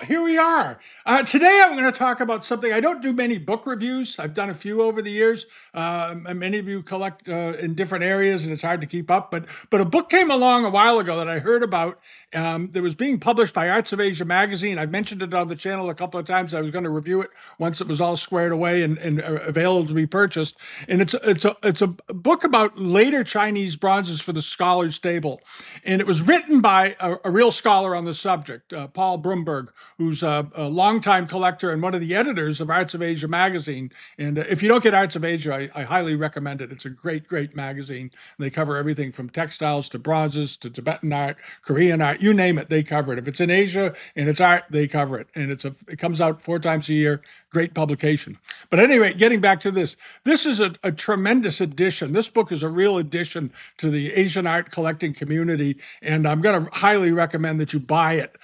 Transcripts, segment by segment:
here we are. Today I'm going to talk about something. I don't do many book reviews. I've done a few over the years. Many of you collect in different areas, and it's hard to keep up. But a book came along a while ago that I heard about. That was being published by Arts of Asia magazine. I've mentioned it on the channel a couple of times. I was going to review it once it was all squared away and available to be purchased. And it's a book about later Chinese bronzes for the scholars table. And it was written by a real scholar on the subject, Paul Bromberg, who's a longtime collector and one of the editors of Arts of Asia magazine. And if you don't get Arts of Asia, I highly recommend it. It's a great, great magazine. They cover everything from textiles to bronzes to Tibetan art, Korean art, you name it, they cover it. If it's in Asia and it's art, they cover it. And it comes out 4 times a year. Great publication. But anyway, getting back to this is a tremendous addition. This book is a real addition to the Asian art collecting community, and I'm going to highly recommend that you buy it.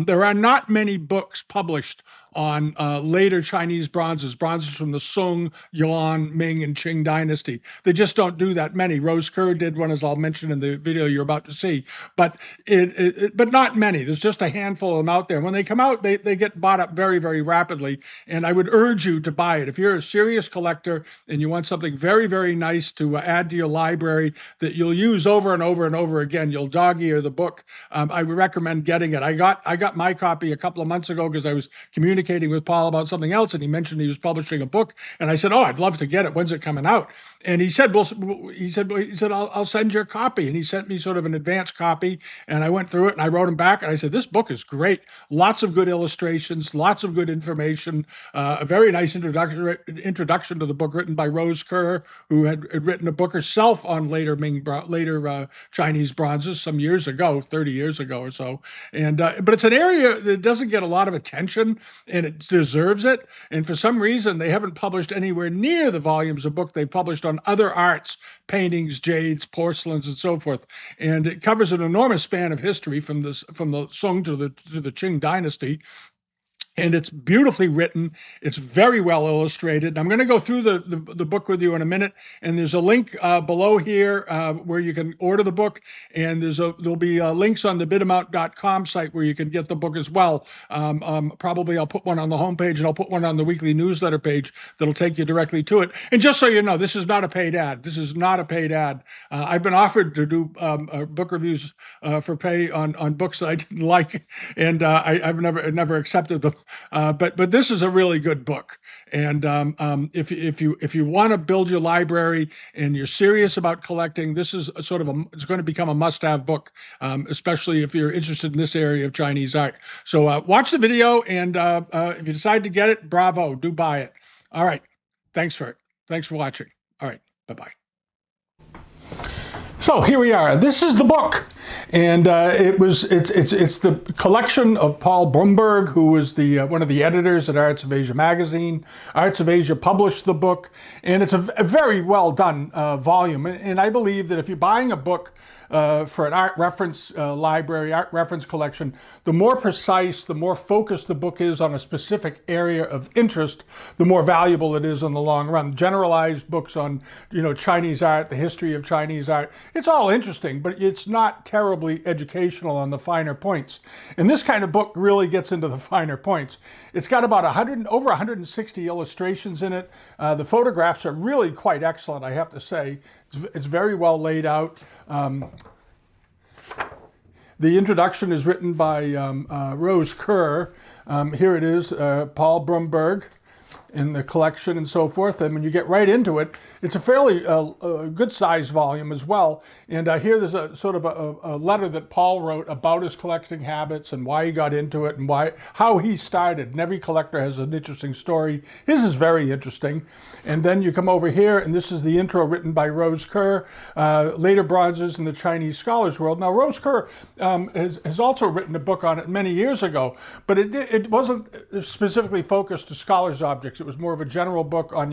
There are not many books published on later Chinese bronzes from the Song, Yuan, Ming, and Qing dynasty. They just don't do that many. Rose Kerr did one, as I'll mention in the video you're about to see, but but not many. There's just a handful of them out there. When they come out, they get bought up very, very rapidly, and I would urge you to buy it. If you're a serious collector and you want something very, very nice to add to your library that you'll use over and over and over again, you'll dog-ear the book, I would recommend getting it. I got my copy a couple of months ago because I was communicating with Paul about something else, and he mentioned he was publishing a book, and I said, "Oh, I'd love to get it. When's it coming out?" And he said, "I'll send you a copy." And he sent me sort of an advanced copy, and I went through it and I wrote him back, and I said, "This book is great. Lots of good illustrations, lots of good information, a very nice introduction to the book written by Rose Kerr, who had written a book herself on later Chinese bronzes some years ago, 30 years ago or so. And but it's an area that doesn't get a lot of attention, and it deserves it. And for some reason, they haven't published anywhere near the volumes of book they've published on other arts, paintings, jades, porcelains, and so forth. And it covers an enormous span of history from the Song to the Qing dynasty. And it's beautifully written. It's very well illustrated. I'm going to go through the book with you in a minute. And there's a link below here where you can order the book. And there'll be links on the bitamount.com site where you can get the book as well. Probably I'll put one on the homepage, and I'll put one on the weekly newsletter page that'll take you directly to it. And just so you know, this is not a paid ad. This is not a paid ad. I've been offered to do book reviews for pay on books that I didn't like, and I've never accepted them. But this is a really good book, and if you want to build your library and you're serious about collecting, this is it's going to become a must-have book, especially if you're interested in this area of Chinese art. So watch the video, and if you decide to get it, bravo, do buy it. All right, thanks for watching. All right, bye-bye. So here we are. This is the book, and it's the collection of Paul Bromberg, who was one of the editors at Arts of Asia magazine. Arts of Asia published the book, and it's a very well done volume. And I believe that if you're buying a book for an art reference library, art reference collection, the more precise, the more focused the book is on a specific area of interest, the more valuable it is in the long run. Generalized books on, Chinese art, the history of Chinese art, it's all interesting, but it's not terribly educational on the finer points. And this kind of book really gets into the finer points. It's got about over 160 illustrations in it. The photographs are really quite excellent, I have to say. It's very well laid out. The introduction is written by Rose Kerr. Here it is, Paul Bromberg in the collection and so forth. And when you get right into it, it's a fairly good size volume as well. And here there's a sort of a letter that Paul wrote about his collecting habits and why he got into it and how he started. And every collector has an interesting story. His is very interesting. And then you come over here, and this is the intro written by Rose Kerr, later bronzes in the Chinese scholars world. Now, Rose Kerr has also written a book on it many years ago, but it wasn't specifically focused to scholars' objects. It was more of a general book on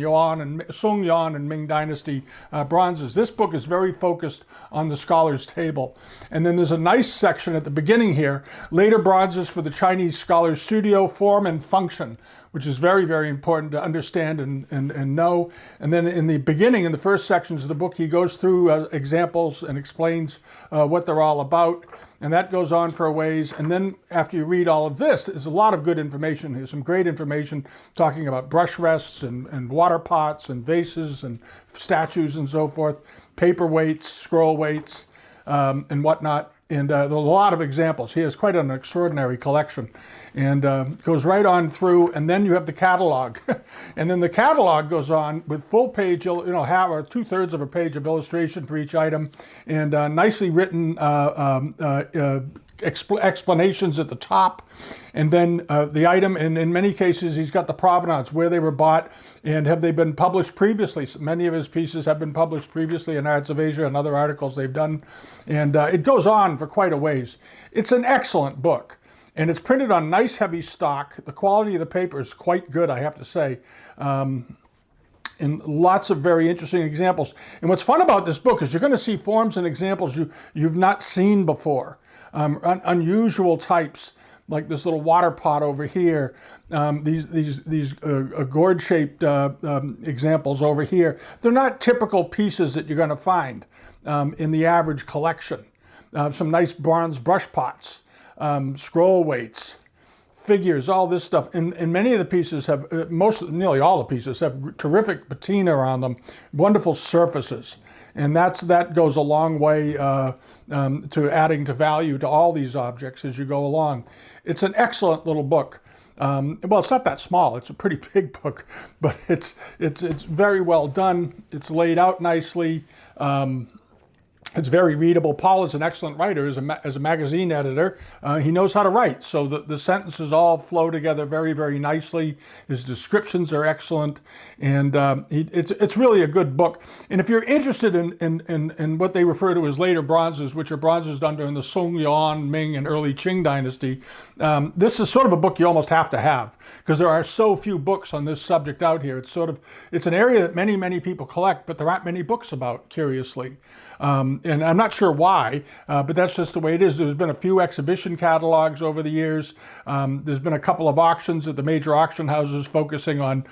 Song, Yuan, and Ming dynasty bronzes. This book is very focused on the scholars' table. And then there's a nice section at the beginning here, later bronzes for the Chinese scholars' studio, form and function, which is very, very important to understand and know. And then in the beginning, in the first sections of the book, he goes through examples and explains what they're all about. And that goes on for a ways. And then after you read all of this, there's a lot of good information. There's some great information talking about brush rests and water pots and vases and statues and so forth, paperweights, scroll weights, and whatnot. And there are a lot of examples. He has quite an extraordinary collection, and goes right on through. And then you have the catalog, and then the catalog goes on with full page, half or 2/3 of a page of illustration for each item, and nicely written explanations at the top, and then the item, and in many cases he's got the provenance, where they were bought, and have they been published previously. Many of his pieces have been published previously in Arts of Asia and other articles they've done, and it goes on for quite a ways. It's an excellent book, and it's printed on nice heavy stock. The quality of the paper is quite good, I have to say. And lots of very interesting examples. And what's fun about this book is you're going to see forms and examples you've not seen before. Unusual types, like this little water pot over here, these gourd-shaped examples over here. They're not typical pieces that you're going to find in the average collection. Some nice bronze brush pots, scroll weights, figures, all this stuff. And many of the pieces have, nearly all the pieces have terrific patina on them, wonderful surfaces. And that goes a long way to adding to value to all these objects as you go along. It's an excellent little book. Well, it's not that small. It's a pretty big book, but it's very well done. It's laid out nicely. It's very readable. Paul is an excellent writer as a magazine editor. He knows how to write, so the sentences all flow together very, very nicely. His descriptions are excellent, and it's really a good book. And if you're interested in what they refer to as later bronzes, which are bronzes done during the Song, Yuan, Ming, and early Qing dynasty, this is sort of a book you almost have to have, because there are so few books on this subject out here. It's an area that many, many people collect, but there aren't many books about, curiously. And I'm not sure why, but that's just the way it is. There's been a few exhibition catalogs over the years. There's been a couple of auctions at the major auction houses focusing on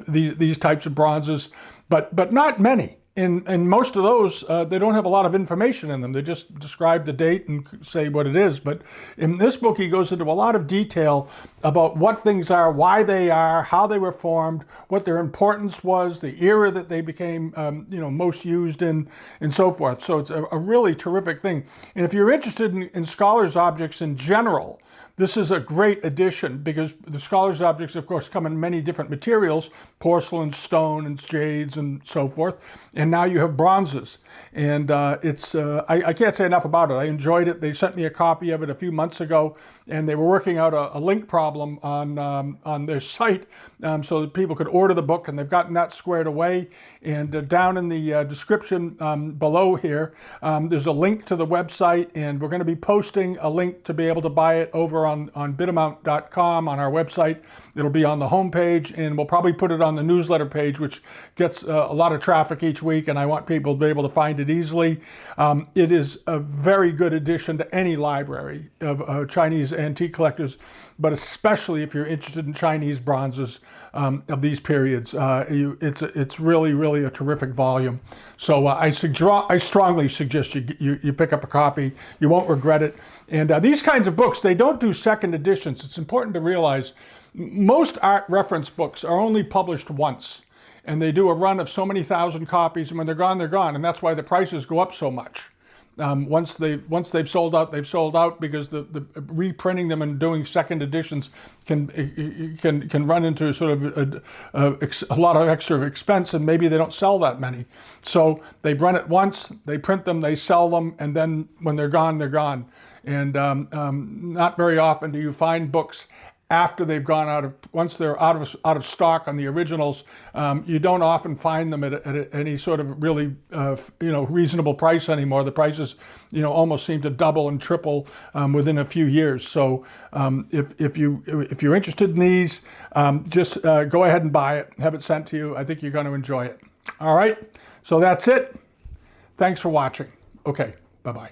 these types of bronzes, but not many. And most of those, they don't have a lot of information in them. They just describe the date and say what it is. But in this book, he goes into a lot of detail about what things are, why they are, how they were formed, what their importance was, the era that they became, most used in, and so forth. So it's a really terrific thing. And if you're interested in scholars' objects in general, this is a great addition, because the scholars' objects, of course, come in many different materials, porcelain, stone, and jades, and so forth. And now you have bronzes. And I can't say enough about it. I enjoyed it. They sent me a copy of it a few months ago, and they were working out a link problem on their site so that people could order the book, and they've gotten that squared away. And down in the description below here, there's a link to the website, and we're going to be posting a link to be able to buy it over on bitamount.com on our website. It'll be on the homepage, and we'll probably put it on the newsletter page, which gets a lot of traffic each week, and I want people to be able to find it easily. It is a very good addition to any library of Chinese antique collectors, but especially if you're interested in Chinese bronzes of these periods. It's really, really a terrific volume. So I strongly suggest you pick up a copy. You won't regret it. And these kinds of books, they don't do second editions. It's important to realize most art reference books are only published once, and they do a run of so many thousand copies, and when they're gone, they're gone. And that's why the prices go up so much. Once they've sold out, they've sold out, because the reprinting them and doing second editions can run into sort of a lot of extra expense, and maybe they don't sell that many. So they run it once, they print them, they sell them, and then when they're gone, they're gone. And not very often do you find books after they've gone once they're out of stock on the originals. You don't often find them at any sort of really reasonable price anymore. The prices almost seem to double and triple within a few years. So if you're interested in these, just go ahead and buy it, have it sent to you. I think you're going to enjoy it. All right, so that's it. Thanks for watching. Okay, bye-bye.